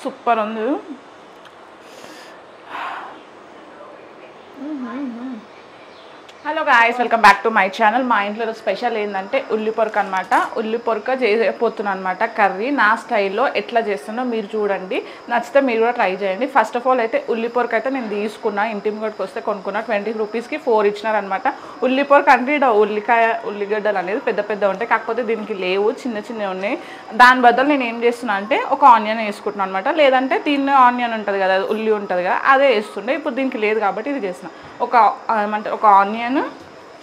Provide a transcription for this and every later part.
Super ఉంది. Hello guys, welcome back to my channel. మా ఇంట్లో స్పెషల్ ఏంటంటే ఉల్లి పొరక అనమాట. ఉల్లి పొరక చేయబోతున్నాను అనమాట. కర్రీ నా స్టైల్లో ఎట్లా చేస్తున్నా మీరు చూడండి. నచ్చితే మీరు కూడా ట్రై చేయండి. ఫస్ట్ ఆఫ్ ఆల్ అయితే ఉల్లి పొరక అయితే నేను తీసుకున్నా. ఇంటి ముంగడికి వస్తే కొనుక్కున్నా. 20 రూపీస్కి 4 ఇచ్చినారనమాట. ఉల్లి పొరక అంటే ఉల్లిగడ్డలు అనేది పెద్ద పెద్ద ఉంటాయి, కాకపోతే దీనికి లేవు, చిన్న చిన్నవి ఉన్నాయి. దాని బదులు నేను ఏం చేస్తున్నా అంటే ఒక ఆనియన్ వేసుకుంటున్నాను అనమాట. లేదంటే దీన్ని ఆనియన్ ఉంటుంది కదా, ఉల్లి ఉంటుంది కదా, అదే వేస్తుండే. ఇప్పుడు దీనికి లేదు కాబట్టి ఇది చేసిన. ఒక ఆనియన్,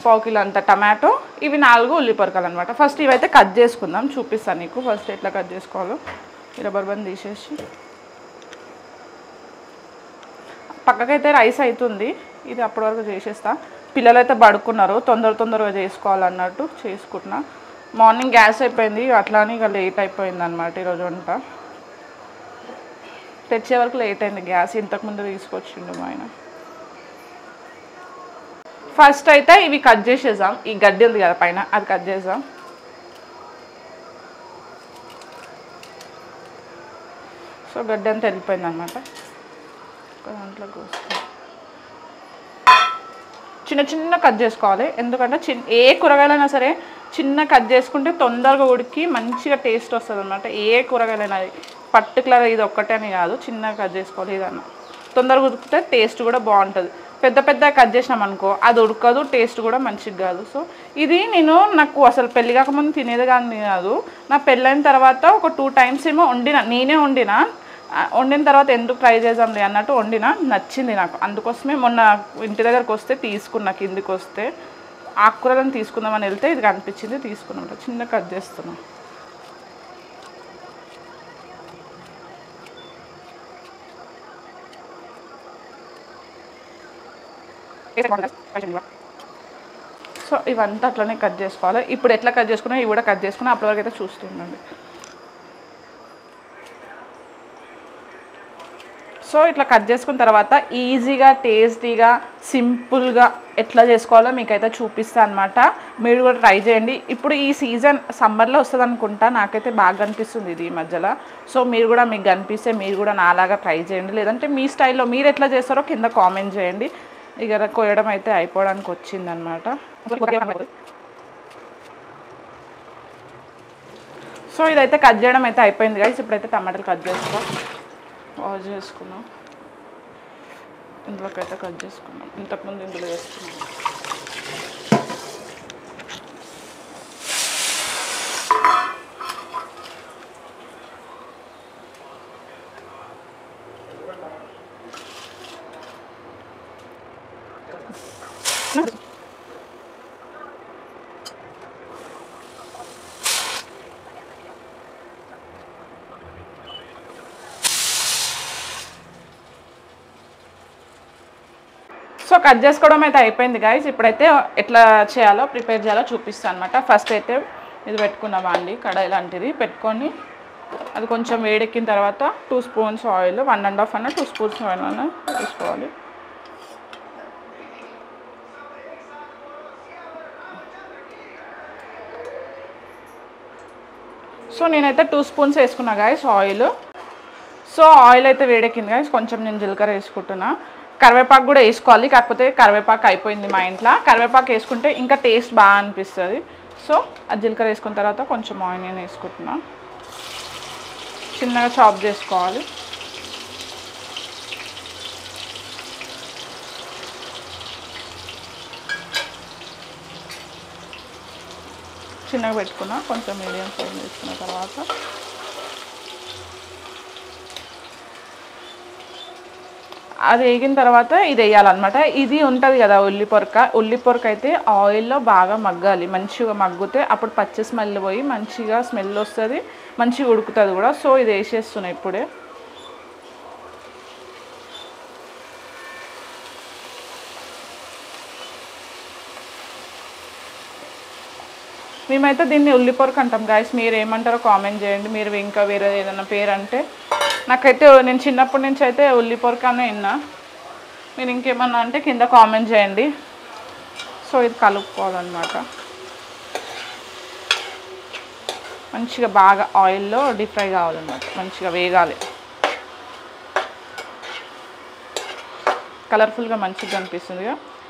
1 కిలో అంత టమాటో, ఇవి 4 ఉల్లి పొరకలు అనమాట. ఫస్ట్ ఇవైతే కట్ చేసుకుందాం, చూపిస్తాను నీకు ఫస్ట్ ఎట్లా కట్ చేసుకోవాలో. ఈ రబ్బర్ బంద్ తీసేసి పక్కకైతే రైస్ అవుతుంది, ఇది అప్పటి వరకు చేసేస్తా. పిల్లలైతే పడుకున్నారు, తొందరగా చేసుకోవాలన్నట్టు చేసుకుంటున్నా. మార్నింగ్ గ్యాస్ అయిపోయింది, అట్లానే ఇక లేట్ అయిపోయింది అనమాట. ఈరోజు వంట తెచ్చే వరకు లేట్ అయింది. గ్యాస్ ఇంతకుముందు తీసుకొచ్చిండు మా ఆయన. ఫస్ట్ అయితే ఇవి కట్ చేసేద్దాం. ఈ గడ్డి ఉంది కదా పైన, అది కట్ చేద్దాం. సో గడ్డి అంతా వెళ్ళిపోయింది అనమాట. దాంట్లో చిన్న చిన్న కట్ చేసుకోవాలి, ఎందుకంటే ఏ కూరగాయలైనా సరే చిన్న కట్ చేసుకుంటే తొందరగా ఉడికి మంచిగా టేస్ట్ వస్తుంది అనమాట. ఏ కూరగాయలైనా, పర్టికులర్ ఇది ఒక్కటే అని కాదు, చిన్నగా కట్ చేసుకోవాలి. ఏదన్నా తొందరగా ఉడికితే టేస్ట్ కూడా బాగుంటుంది. పెద్ద కట్ చేసినాం అనుకో, అది ఉడకదు, టేస్ట్ కూడా మంచిగా కాదు. సో ఇది నాకు అసలు పెళ్ళి కాకముందు తినేది కానీ కాదు. నా పెళ్ళైన తర్వాత ఒక 2 టైమ్స్ ఏమో నేనే వండిన తర్వాత ఎందుకు ట్రై చేద్దాంలే అన్నట్టు వండినా, నచ్చింది నాకు. అందుకోసమే మొన్న ఇంటి దగ్గరకు వస్తే తీసుకున్నా. కిందికి వస్తే ఆకుకూరలను తీసుకుందామని వెళ్తే ఇది కనిపించింది, తీసుకున్నాం. చిన్న కట్ చేస్తున్నాం. సో ఇవంతా అట్లనే కట్ చేసుకోవాలి. ఇప్పుడు ఎట్లా కట్ చేసుకున్నా ఇవి కూడా కట్ చేసుకున్నా, అప్పటి వరకు అయితే చూస్తుండండి. సో ఇట్లా కట్ చేసుకున్న తర్వాత ఈజీగా, టేస్టీగా, సింపుల్గా ఎట్లా చేసుకోవాలో మీకైతే చూపిస్తాను అనమాట. మీరు కూడా ట్రై చేయండి. ఇప్పుడు ఈ సీజన్ సమ్మర్లో వస్తుంది అనుకుంటా, నాకైతే బాగా అనిపిస్తుంది ఇది ఈ మధ్యలో. సో మీరు కూడా, మీకు కనిపిస్తే మీరు కూడా నాలాగా ట్రై చేయండి. లేదంటే మీ స్టైల్లో మీరు ఎట్లా చేస్తారో కింద కామెంట్ చేయండి. ఇక కోయడం అయితే అయిపోవడానికి వచ్చిందనమాట. సో ఇదైతే కట్ చేయడం అయితే అయిపోయింది గైస్. ఇప్పుడైతే టమాటాలు కట్ వాష్ చేసుకున్నాం. ఇందులోకి అయితే కట్ చేసుకున్నాం. ఇంతకుముందు ఇందులో వేసుకున్నాం. సో కట్ చేసుకోవడం అయితే అయిపోయింది గైస్. ఇప్పుడైతే ఎట్లా ప్రిపేర్ చేయాలో చూపిస్తాను అనమాట. ఫస్ట్ అయితే ఇది పెట్టుకున్నాం అండి, కడాయి లాంటిది పెట్టుకొని అది కొంచెం వేడెక్కిన తర్వాత 2 స్పూన్స్ ఆయిల్, 1.5 అన్న 2 స్పూన్స్ ఆయిల్ అన్న తీసుకోవాలి. సో నేనైతే 2 స్పూన్స్ వేసుకున్నా గైస్ ఆయిల్. సో ఆయిల్ అయితే వేడెక్కింది గైస్. కొంచెం నేను జీలకర్ర వేసుకుంటున్నా. కరివేపాకు కూడా వేసుకోవాలి, కాకపోతే కరివేపాకు అయిపోయింది మా ఇంట్లో. కరివేపాకు వేసుకుంటే ఇంకా టేస్ట్ బాగా అనిపిస్తుంది. సో అది జీలకర్ర వేసుకున్న తర్వాత కొంచెం ఆనియన్ వేసుకుంటున్నా. చిన్నగా చాప్ చేసుకోవాలి. చిన్నగా పెట్టుకున్నా. కొంచెం మీడియం ఫ్లేమ్ వేసుకున్న తర్వాత అది వేగిన తర్వాత ఇది వేయాలన్నమాట. ఇది ఉంటుంది కదా ఉల్లి పొరక అయితే ఆయిల్లో బాగా మగ్గాలి. మంచిగా మగ్గితే అప్పుడు పచ్చి స్మెల్ పోయి మంచిగా స్మెల్ వస్తుంది, మంచిగా ఉడుకుతుంది కూడా. సో ఇది వేసేస్తున్నాయి ఇప్పుడే. మేమైతే దీన్ని ఉల్లి పొరక అంటాం గాయస్. మీరు ఏమంటారో కామెంట్ చేయండి. మీరు ఇంకా వేరే ఏదైనా పేరు అంటే, నాకైతే నేను చిన్నప్పటి నుంచి అయితే ఉల్లి పొరక అనే విన్నా. మీరు ఇంకేమన్నా అంటే కింద కామెంట్ చేయండి. సో ఇది కలుపుకోవాలన్నమాట. మంచిగా బాగా ఆయిల్లో డీప్ ఫ్రై కావాలన్నమాట, మంచిగా వేగాలి. కలర్ఫుల్గా మంచిగా కనిపిస్తుంది.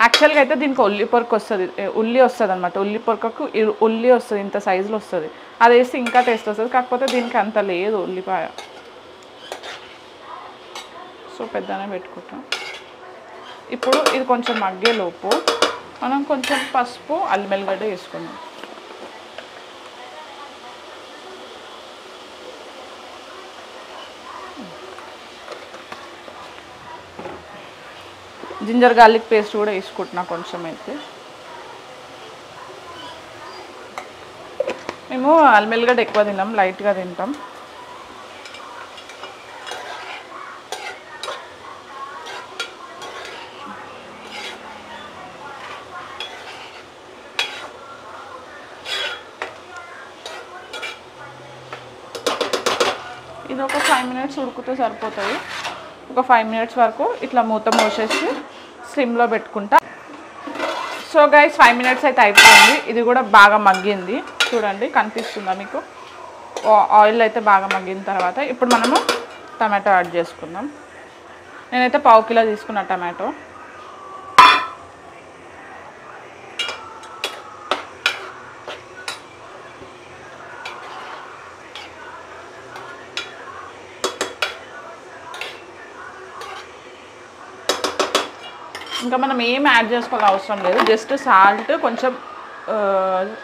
యాక్చువల్గా అయితే దీనికి ఉల్లి పొరకు వస్తుంది, ఉల్లి వస్తుంది అనమాట. ఉల్లి పొరకకు ఉల్లి వస్తుంది, ఇంత సైజులో వస్తుంది. అది వేస్తే ఇంకా టేస్ట్ వస్తుంది. కాకపోతే దీనికి అంత లేదు ఉల్లిపాయ, సో పెద్దనే పెట్టుకుంటాం. ఇప్పుడు ఇది కొంచెం మగ్గేలోపు మనం కొంచెం పసుపు, అల్లం వెల్లిగడ్డ వేసుకుందాం. జింజర్ గార్లిక్ పేస్ట్ కూడా వేసుకుంటున్నా కొంచెం. అయితే మేము అల్లం వెల్లిగడ్డ ఎక్కువ తిన్నాం, లైట్గా తింటాం. ఇది ఒక 5 minutes ఉడికితే సరిపోతుంది. ఒక 5 minutes వరకు ఇట్లా మూత మూసేసి స్లిమ్లో పెట్టుకుంటా. సో గైస్ 5 minutes అయితే అయిపోయింది. ఇది కూడా బాగా మగ్గింది, చూడండి కనిపిస్తుందా మీకు? ఆయిల్ అయితే బాగా మగ్గిన తర్వాత ఇప్పుడు మనము టమాటో యాడ్ చేసుకుందాం. నేనైతే 1/2 కిలో తీసుకున్నా టమాటో. ఇంకా మనం ఏం యాడ్ చేసుకోవాల్సిన అవసరం లేదు, జస్ట్ సాల్ట్, కొంచెం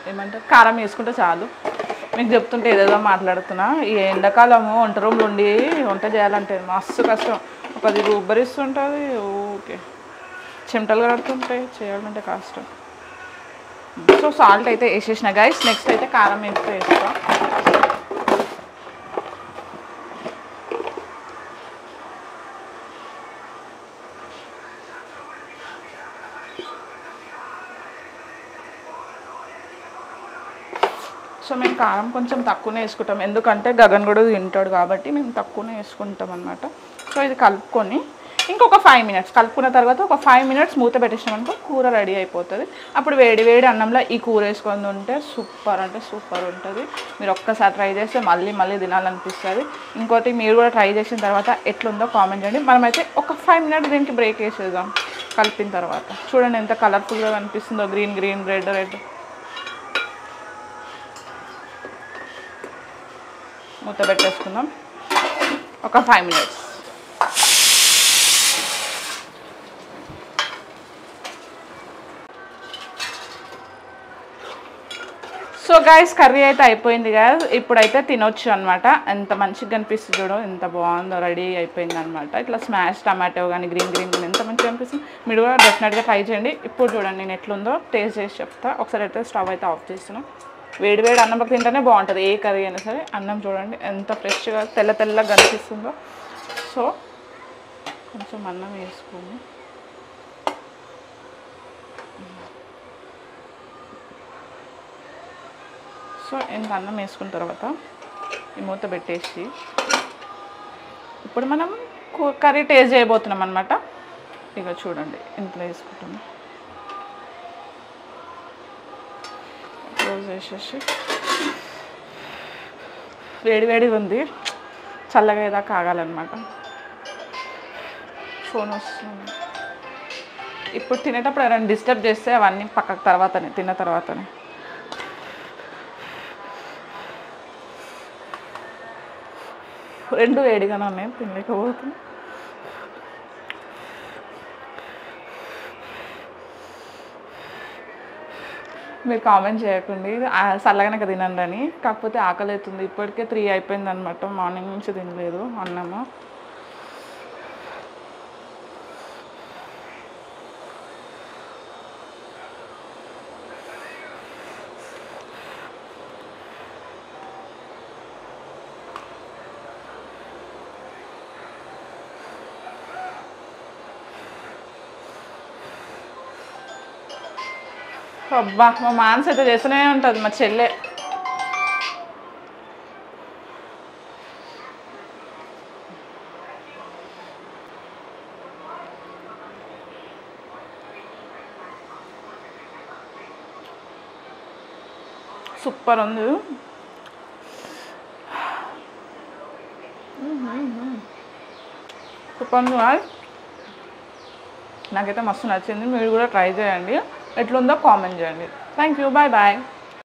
ఏమంటారు కారం వేసుకుంటే చాలు. మీకు చెప్తుంటే ఏదేదో మాట్లాడుతున్నా. ఈ ఎండాకాలము వంట రూమ్లో ఉండి వంట చేయాలంటే మస్తు కష్టం. ఒకది ఉబ్బరిస్తుంటుంది, ఓకే చెమటలు కడుతుంటాయి, చేయాలంటే కష్టం. సో సాల్ట్ అయితే వేసేసిన గైస్. నెక్స్ట్ అయితే కారం అయితే వేస్తాం. సో మేము కారం కొంచెం తక్కువనే వేసుకుంటాం, ఎందుకంటే గగన్ కూడా తింటాడు కాబట్టి మేము తక్కువనే వేసుకుంటాం అన్నమాట. సో ఇది కలుపుకొని ఇంకొక 5 minutes కలుపుకున్న తర్వాత ఒక 5 minutes మూత పెట్టేసినామనుకో కూర రెడీ అయిపోతుంది. అప్పుడు వేడి వేడి అన్నంలో ఈ కూర వేసుకొని ఉంటే సూపర్ అంటే సూపర్ ఉంటుంది. మీరు ఒక్కసారి ట్రై చేస్తే మళ్ళీ మళ్ళీ తినాలనిపిస్తుంది. ఇంకోటి మీరు కూడా ట్రై చేసిన తర్వాత ఎట్లుందో కామెంట్ చేయండి. మనమైతే ఒక 5 minutes దీనికి బ్రేక్ వేసేద్దాం. కలిపిన తర్వాత చూడండి ఎంత కలర్ఫుల్గా కనిపిస్తుందో, గ్రీన్ గ్రీన్, రెడ్ రెడ్. మూత పెట్టేసుకుందాం ఒక 5 minutes. సో గైస్ కర్రీ అయితే అయిపోయింది గైస్. ఇప్పుడైతే తినొచ్చు అనమాట. ఎంత మంచిగా కనిపిస్తుంది చూడ, ఎంత బాగుందో, రెడీ అయిపోయింది అనమాట. ఇట్లా స్మాష్ టమాటో కానీ గ్రీన్ గ్రీన్ కానీ ఎంత మంచిగా అనిపిస్తుంది. మీరు కూడా డెఫినెట్గా ట్రై చేయండి. ఇప్పుడు చూడండి నేను ఎట్లుందో టేస్ట్ చేసి చెప్తా. ఒకసారి అయితే స్టవ్ అయితే ఆఫ్ చేస్తున్నాం. వేడి వేడి అన్నం తింటేనే బాగుంటుంది, ఏ కర్రీ అయినా సరే. అన్నం చూడండి ఎంత ఫ్రెష్గా తెల్ల తెల్లగా కనిపిస్తుందో. సో కొంచెం అన్నం వేసుకొని సో ఇంత అన్నం వేసుకున్న తర్వాత ఈ మూత పెట్టేసి ఇప్పుడు మనం కర్రీ టేస్ట్ చేయబోతున్నాం అనమాట. ఇక చూడండి ఇంట్లో వేసుకుంటాము. క్లోజ్ చేసేసి వేడి వేడిగా ఉంది, చల్లగా ఏదా కాగాలన్నమాట. ఫోన్ వస్తుంది. ఇప్పుడు తినేటప్పుడు ఎవరైనా డిస్టర్బ్ చేస్తే అవన్నీ పక్కకు తర్వాతనే, తిన్న తర్వాతనే. రెండు వేడిగానే ఉన్నాయి, తినలేకపోతుంది. మీరు కామెంట్ చేయకండి చల్లగానే తినండి అని. కాకపోతే ఆకలి అవుతుంది. ఇప్పటికే 3 అయిపోయింది అనమాట. మార్నింగ్ నుంచి తినలేదు అన్నము. అబ్బా మా మానస అయితే చేస్తూనే ఉంటుంది, మా చెల్లె. సూపర్ ఉంది. సూపర్ ఉంది. నాకైతే మస్తు నచ్చింది. మీరు కూడా ట్రై చేయండి, ఎట్లుందో కామెంట్ చేయండి. Thank you, bye bye.